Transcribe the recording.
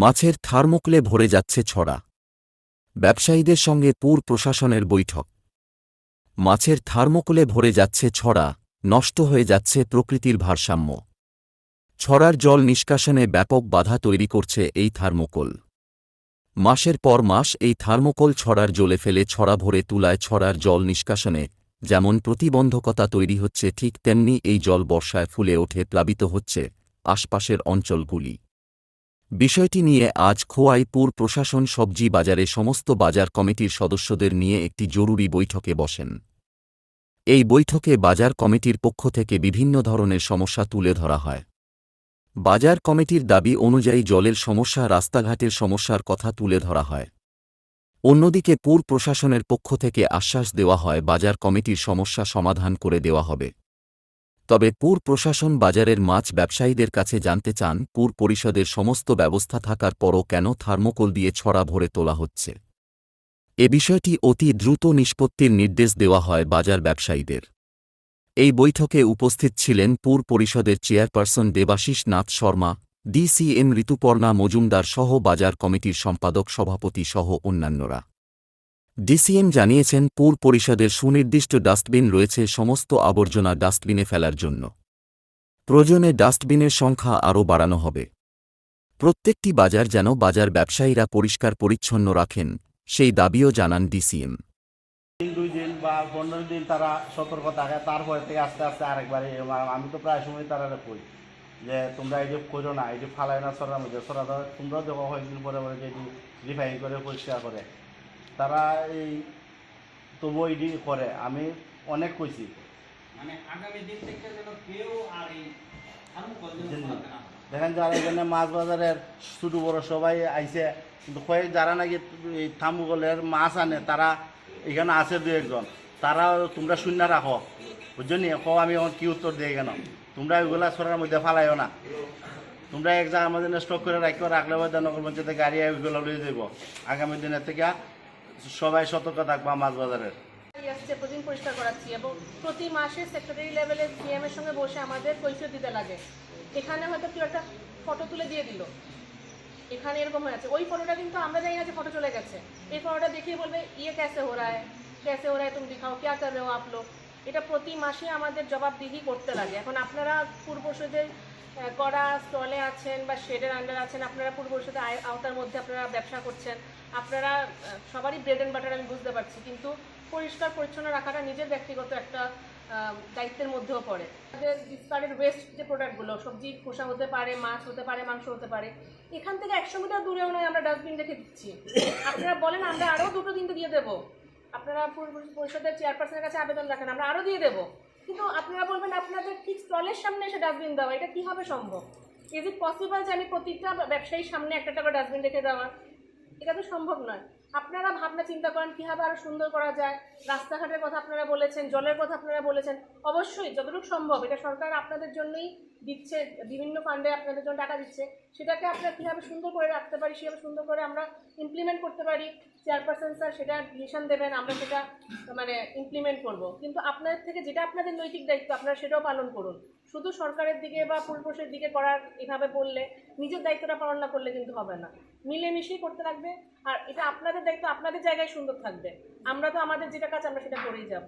মাছের থার্মোকলে ভরে যাচ্ছে ছড়া। ব্যবসায়ীদের সঙ্গে পুর প্রশাসনের বৈঠক। মাছের থার্মোকলে ভরে যাচ্ছে ছড়া, নষ্ট হয়ে যাচ্ছে প্রকৃতির ভারসাম্য। ছড়ার জল নিষ্কাশনে ব্যাপক বাধা তৈরি করছে এই থার্মোকল। মাসের পর মাস এই থার্মোকল ছড়ার জলে ফেলে ছড়া ভরে তুলায় ছড়ার জল নিষ্কাশনে যেমন প্রতিবন্ধকতা তৈরি হচ্ছে, ঠিক তেমনি এই জল বর্ষায় ফুলে ওঠে, প্লাবিত হচ্ছে আশপাশের অঞ্চলগুলি। বিষয়টি নিয়ে আজ খোয়াই পুর প্রশাসন সবজি বাজারে সমস্ত বাজার কমিটির সদস্যদের নিয়ে একটি জরুরি বৈঠকে বসেন। এই বৈঠকে বাজার কমিটির পক্ষ থেকে বিভিন্ন ধরনের সমস্যা তুলে ধরা হয়। বাজার কমিটির দাবি অনুযায়ী জলের সমস্যা, রাস্তাঘাটের সমস্যার কথা তুলে ধরা হয়। অন্যদিকে পুর প্রশাসনের পক্ষ থেকে আশ্বাস দেওয়া হয় বাজার কমিটির সমস্যা সমাধান করে দেওয়া হবে। তবে পুর প্রশাসন বাজারের মাছ ব্যবসায়ীদের কাছে জানতে চান, পুর পরিষদের সমস্ত ব্যবস্থা থাকার পরও কেন থার্মোকল দিয়ে ছড়া ভরে তোলা হচ্ছে। এ বিষয়টি অতি দ্রুত নিষ্পত্তির নির্দেশ দেওয়া হয় বাজার ব্যবসায়ীদের। এই বৈঠকে উপস্থিত ছিলেন পুর পরিষদের চেয়ারপারসন দেবাশিস নাথ শর্মা, ডিসিএম ঋতুপর্ণা মজুমদার সহ বাজার কমিটির সম্পাদক সভাপতি সহ অন্যান্যরা। ডিসিএম জানিয়েছেন, পুর পরিষদের সুনির্দিষ্ট ডাস্টবিন রয়েছে, সমস্ত আবর্জনা ডাস্টবিনে ফেলার জন্য। প্রয়োজনে ডাস্টবিনের সংখ্যা আরও বাড়ানো হবে। প্রত্যেকটি বাজার যেন বাজার ব্যবসায়ীরা পরিষ্কার পরিচ্ছন্ন রাখেন, সেই দাবিও জানান ডিসিএম। 2 দিন বা 15 দিন তারা সতর্ক থাকে, তারপরে থেকে আস্তে আস্তে আরেকবার আমি তো প্রায় সময় তারা কই যে তোমরা এই যে করো না, এই যে ফালাই না ছড়ার মধ্যে ছড়া দাও, তোমরা দেখো কয়েকদিন পরে পরে যে রিফাইন করে পরিষ্কার করে তারা এই তবু এটি করে। আমি অনেক কইছি মানে আগামী দিন থেকে যেন কেউ আর এই দেখেন যারা এখানে মাছ বাজারের ছোটো বড় সবাই আইছে, কিন্তু কয়েক যারা নাকি এই থামুগলের মাছ আনে তারা এখানে আছে 2-1 জন, তারা তোমরা শূন্য রাখো, বুঝছো নি? আমি এখন কি উত্তর দিই কেন? তোমরা ওইগুলা ছড়ার মধ্যে ফালাইও না, তোমরা এক জায়গার মধ্যে স্টক করে রাখলে নগর পঞ্চায়েতে গাড়ি ওইগুলো লয়ে যাব। আগামী দিনের থেকে সবাই সতর্ক থাকবা মাছ বাজারের। প্রতিদিন পরিষ্কার করাচ্ছি এবং প্রতি মাসে সেক্রেটারি লেভেলে সিএম এর সঙ্গে বসে আমাদের কৈফিয়ত দিতে লাগে। এখানে হয়তো কেউ একটা ফটো তুলে দিয়ে দিল, এখানে এরকম হয়ে আছে, ওই ফটোটা কিন্তু আমরা জানি না যে ফটো চলে গেছে। এই ফটোটা দেখিয়ে বলবে ইয়ে कैसे हो रहा है तुम दिखाओ क्या कर रहे हो आप लोग। এটা প্রতি মাসে আমাদের জবাবদিহি করতে লাগে। এখন আপনারা পূর্ব পরিষদের করা স্টলে আছেন বা শেডের আন্ডার আছেন, আপনারা পূর্ব পরিষদের আওতার মধ্যে আপনারা ব্যবসা করছেন, আপনারা সবারই ব্রেড অ্যান্ড বাটার আমি বুঝতে পারছি, কিন্তু পরিষ্কার পরিচ্ছন্ন রাখাটা নিজের ব্যক্তিগত একটা দায়িত্বের মধ্যেও পড়ে। আমাদের ডিসকার্ডেড ওয়েস্ট যে প্রোডাক্টগুলো, সবজি খোসা হতে পারে, মাছ হতে পারে, মাংস হতে পারে, এখান থেকে 100 মিটার দূরেও নয় আমরা ডাস্টবিন রেখে দিচ্ছি। আপনারা বলেন আমরা আরও 2টো কিন্তু দিয়ে দেবো, আপনারা পরিষদের চেয়ারপারসনের কাছে আবেদন রাখেন, আমরা আরও দিয়ে দেবো, কিন্তু আপনারা বলবেন আপনাদের ঠিক স্টলের সামনে এসে ডাস্টবিন দেওয়া, এটা কীভাবে সম্ভব? ইজ ইট পসিবল যে আমি প্রতিটা ব্যবসায়ীর সামনে একটা করে ডাস্টবিন রেখে দেওয়া? এটা তো সম্ভব নয়। আপনারা ভাবনা চিন্তা করেন কীভাবে আরও সুন্দর করা যায়। রাস্তাঘাটের কথা আপনারা বলেছেন, জলের কথা আপনারা বলেছেন, অবশ্যই যতটুকু সম্ভব এটা সরকার আপনাদের জন্যই দিচ্ছে, বিভিন্ন ফান্ডে আপনাদের জন্য টাকা দিচ্ছে, সেটাকে আপনারা কীভাবে সুন্দর করে রাখতে পারি, সেভাবে সুন্দর করে আমরা ইমপ্লিমেন্ট করতে পারি। চেয়ারপারসন স্যার সেটা ডিসিশন দেবেন, আমরা সেটা ইমপ্লিমেন্ট করব। কিন্তু আপনাদের থেকে যেটা আপনাদের নৈতিক দায়িত্ব আপনারা সেটাও পালন করুন। শুধু সরকারের দিকে বা পূর্বপুরুষের দিকে করার এভাবে বললে, নিজের দায়িত্বটা পালন না করলে কিন্তু হবে না। মিলেমিশেই করতে লাগবে, আর এটা আপনাদের দায়িত্ব, আপনাদের জায়গায় সুন্দর থাকবে। আমরা তো আমাদের যেটা কাজ আমরা সেটা করেই যাব।